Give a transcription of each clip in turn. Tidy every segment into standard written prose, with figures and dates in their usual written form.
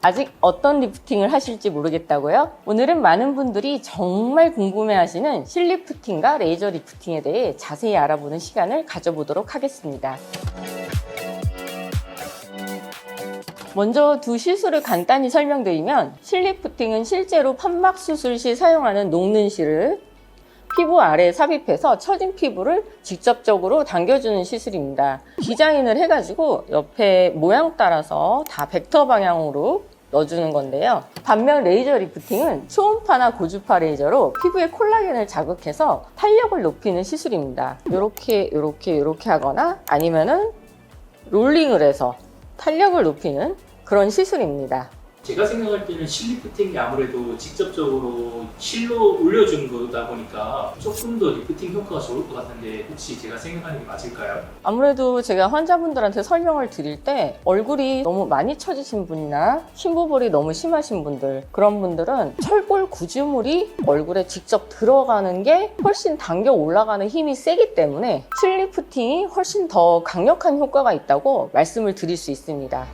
아직 어떤 리프팅을 하실지 모르겠다고요? 오늘은 많은 분들이 정말 궁금해하시는 실리프팅과 레이저 리프팅에 대해 자세히 알아보는 시간을 가져보도록 하겠습니다. 먼저 두 시술을 간단히 설명드리면, 실리프팅은 실제로 판막 수술 시 사용하는 녹는 실을 피부 아래에 삽입해서 처진 피부를 직접적으로 당겨주는 시술입니다. 디자인을 해가지고 옆에 모양 따라서 다 벡터 방향으로 넣어주는 건데요. 반면 레이저 리프팅은 초음파나 고주파 레이저로 피부의 콜라겐을 자극해서 탄력을 높이는 시술입니다. 이렇게 하거나 아니면은 롤링을 해서 탄력을 높이는 그런 시술입니다. 제가 생각할 때는 실리프팅이 아무래도 직접적으로 실로 올려준 거다 보니까 조금 더 리프팅 효과가 좋을 것 같은데, 혹시 제가 생각하는 게 맞을까요? 아무래도 제가 환자분들한테 설명을 드릴 때 얼굴이 너무 많이 처지신 분이나 심부볼이 너무 심하신 분들, 그런 분들은 철골 구조물이 얼굴에 직접 들어가는 게 훨씬 당겨 올라가는 힘이 세기 때문에 실리프팅이 훨씬 더 강력한 효과가 있다고 말씀을 드릴 수 있습니다.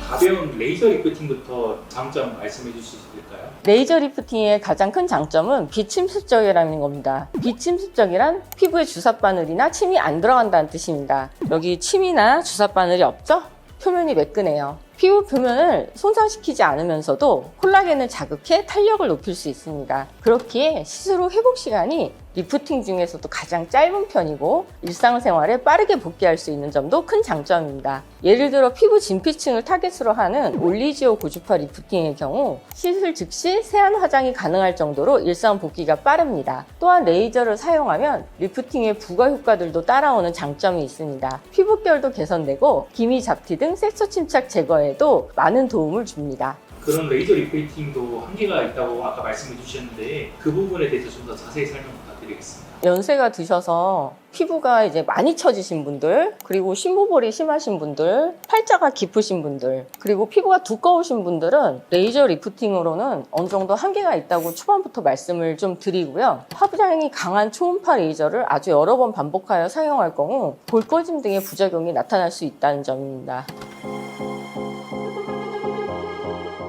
가벼운 레이저 리프팅부터 장점 말씀해 주실 수 있을까요? 레이저 리프팅의 가장 큰 장점은 비침습적이라는 겁니다. 비침습적이란 피부에 주삿바늘이나 침이 안 들어간다는 뜻입니다. 여기 침이나 주삿바늘이 없죠? 표면이 매끈해요. 피부 표면을 손상시키지 않으면서도 콜라겐을 자극해 탄력을 높일 수 있습니다. 그렇기에 시술 후 회복 시간이 리프팅 중에서도 가장 짧은 편이고 일상생활에 빠르게 복귀할 수 있는 점도 큰 장점입니다. 예를 들어 피부 진피층을 타겟으로 하는 올리지오 고주파 리프팅의 경우 시술 즉시 세안 화장이 가능할 정도로 일상 복귀가 빠릅니다. 또한 레이저를 사용하면 리프팅의 부가 효과들도 따라오는 장점이 있습니다. 피부결도 개선되고 기미 잡티 등 색소 침착 제거에도 많은 도움을 줍니다. 그런 레이저 리프팅도 한계가 있다고 아까 말씀해 주셨는데, 그 부분에 대해서 좀 더 자세히 설명 부탁드리겠습니다. 연세가 드셔서 피부가 이제 많이 처지신 분들, 그리고 심부볼이 심하신 분들, 팔자가 깊으신 분들, 그리고 피부가 두꺼우신 분들은 레이저 리프팅으로는 어느 정도 한계가 있다고 초반부터 말씀을 좀 드리고요. 파장이 강한 초음파 레이저를 아주 여러 번 반복하여 사용할 경우 볼 꺼짐 등의 부작용이 나타날 수 있다는 점입니다.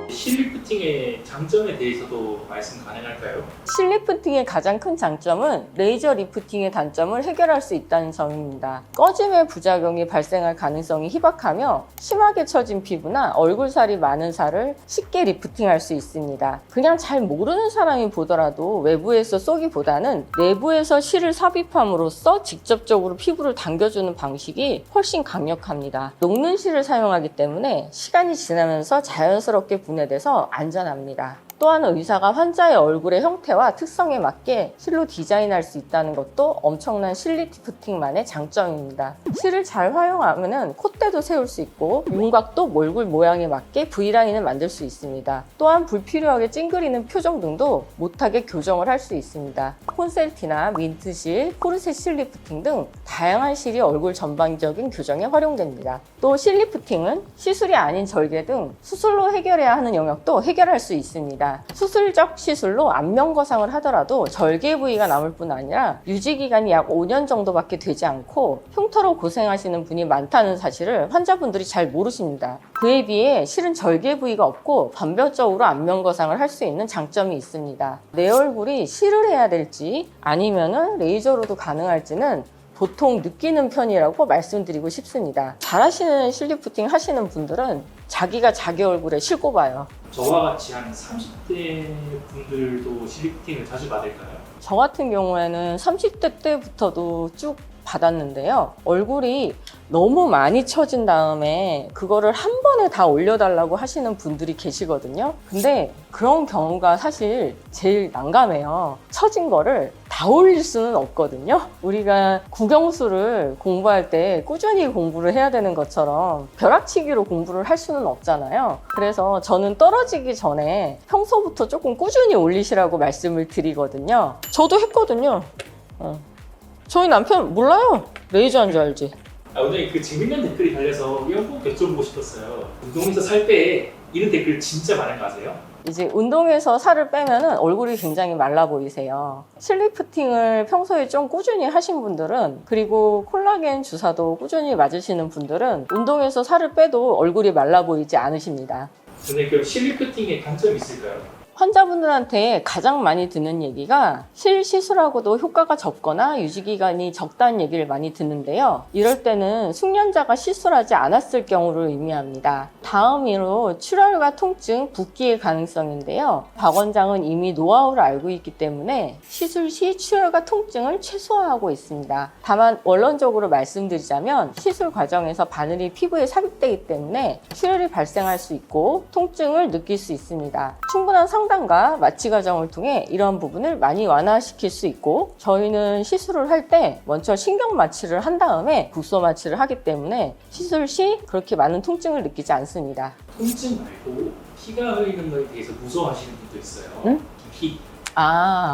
실리프팅의 장점에 대해서도 말씀 가능할까요? 실리프팅의 가장 큰 장점은 레이저 리프팅의 단점을 해결할 수 있다는 점입니다. 꺼짐의 부작용이 발생할 가능성이 희박하며 심하게 처진 피부나 얼굴살이 많은 살을 쉽게 리프팅할 수 있습니다. 그냥 잘 모르는 사람이 보더라도 외부에서 쏘기보다는 내부에서 실을 삽입함으로써 직접적으로 피부를 당겨주는 방식이 훨씬 강력합니다. 녹는 실을 사용하기 때문에 시간이 지나면서 자연스럽게 분해돼서 안전합니다. 또한 의사가 환자의 얼굴의 형태와 특성에 맞게 실로 디자인할 수 있다는 것도 엄청난 실리프팅만의 장점입니다. 실을 잘 활용하면 콧대도 세울 수 있고 윤곽도 얼굴 모양에 맞게 V라인을 만들 수 있습니다. 또한 불필요하게 찡그리는 표정 등도 못하게 교정을 할 수 있습니다. 콘셀티나 민트실, 코르셋 실리프팅 등 다양한 실이 얼굴 전반적인 교정에 활용됩니다. 또 실리프팅은 시술이 아닌 절개 등 수술로 해결해야 하는 영역도 해결할 수 있습니다. 수술적 시술로 안면 거상을 하더라도 절개 부위가 남을 뿐 아니라 유지 기간이 약 5년 정도밖에 되지 않고 흉터로 고생하시는 분이 많다는 사실을 환자분들이 잘 모르십니다. 그에 비해 실은 절개 부위가 없고 반벽적으로 안면 거상을 할 수 있는 장점이 있습니다. 내 얼굴이 실을 해야 될지 아니면은 레이저로도 가능할지는 보통 느끼는 편이라고 말씀드리고 싶습니다. 잘하시는 실리프팅 하시는 분들은 자기가 자기 얼굴에 실 꼽아요. 저와 같이 한 30대 분들도 실리프팅을 자주 받을까요? 저 같은 경우에는 30대 때부터도 쭉 받았는데요. 얼굴이 너무 많이 처진 다음에 그거를 한 번에 다 올려달라고 하시는 분들이 계시거든요. 근데 그런 경우가 사실 제일 난감해요. 처진 거를 다 올릴 수는 없거든요. 우리가 국영수를 공부할 때 꾸준히 공부를 해야 되는 것처럼 벼락치기로 공부를 할 수는 없잖아요. 그래서 저는 떨어지기 전에 평소부터 조금 꾸준히 올리시라고 말씀을 드리거든요. 저도 했거든요. 저희 남편 몰라요. 레이저인 줄 알지? 오늘 그 재밌는 댓글이 달려서 이런 꼭 여쭤보고 싶었어요. 운동에서 살 빼 이런 댓글 진짜 많은 거 아세요? 이제 운동해서 살을 빼면은 얼굴이 굉장히 말라 보이세요. 실리프팅을 평소에 좀 꾸준히 하신 분들은, 그리고 콜라겐 주사도 꾸준히 맞으시는 분들은 운동해서 살을 빼도 얼굴이 말라 보이지 않으십니다. 근데 그 실리프팅의 단점이 있을까요? 환자분들한테 가장 많이 듣는 얘기가 실시술하고도 효과가 적거나 유지기간이 적다는 얘기를 많이 듣는데요. 이럴 때는 숙련자가 시술하지 않았을 경우를 의미합니다. 다음으로 출혈과 통증, 붓기의 가능성인데요. 박 원장은 이미 노하우를 알고 있기 때문에 시술 시 출혈과 통증을 최소화하고 있습니다. 다만 원론적으로 말씀드리자면 시술 과정에서 바늘이 피부에 삽입되기 때문에 출혈이 발생할 수 있고 통증을 느낄 수 있습니다. 충분한 상담과 마취 과정을 통해 이런 부분을 많이 완화시킬 수 있고, 저희는 시술을 할 때 먼저 신경 마취를 한 다음에 국소 마취를 하기 때문에 시술 시 그렇게 많은 통증을 느끼지 않습니다. 통증 말고 피가 흘리는 거에 대해서 무서워하시는 분도 있어요. 응? 피.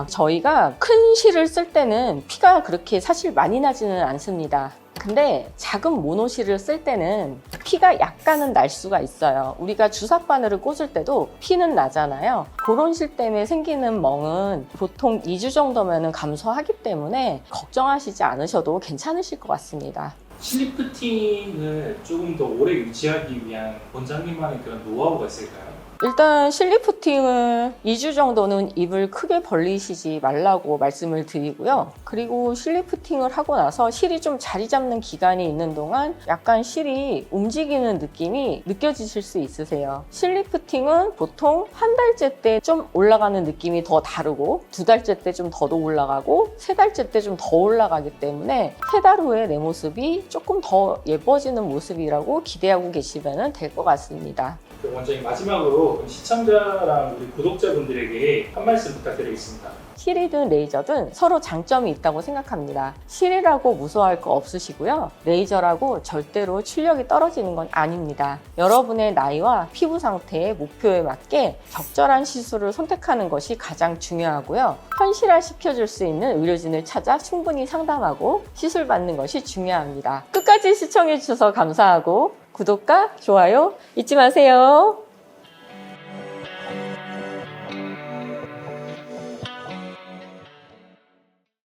저희가 큰 실을 쓸 때는 피가 그렇게 사실 많이 나지는 않습니다. 근데 작은 모노실을 쓸 때는 피가 약간은 날 수가 있어요. 우리가 주사바늘을 꽂을 때도 피는 나잖아요. 그런 실 때문에 생기는 멍은 보통 2주 정도면 감소하기 때문에 걱정하시지 않으셔도 괜찮으실 것 같습니다. 실리프팅을 조금 더 오래 유지하기 위한 원장님만의 그런 노하우가 있을까요? 일단 실리프팅을 2주 정도는 입을 크게 벌리시지 말라고 말씀을 드리고요. 그리고 실리프팅을 하고 나서 실이 좀 자리 잡는 기간이 있는 동안 약간 실이 움직이는 느낌이 느껴지실 수 있으세요. 실리프팅은 보통 한 달째 때 좀 올라가는 느낌이 더 다르고, 2달째 때 좀 더 올라가고, 3달째 때 좀 더 올라가기 때문에 3달 후에 내 모습이 조금 더 예뻐지는 모습이라고 기대하고 계시면 될 것 같습니다. 원장님, 마지막으로 시청자랑 우리 구독자분들에게 한 말씀 부탁드리겠습니다. 실이든 레이저든 서로 장점이 있다고 생각합니다. 실이라고 무서워할 거 없으시고요. 레이저라고 절대로 출력이 떨어지는 건 아닙니다. 여러분의 나이와 피부 상태의 목표에 맞게 적절한 시술을 선택하는 것이 가장 중요하고요. 현실화 시켜줄 수 있는 의료진을 찾아 충분히 상담하고 시술 받는 것이 중요합니다. 끝까지 시청해주셔서 감사하고 구독과 좋아요 잊지 마세요.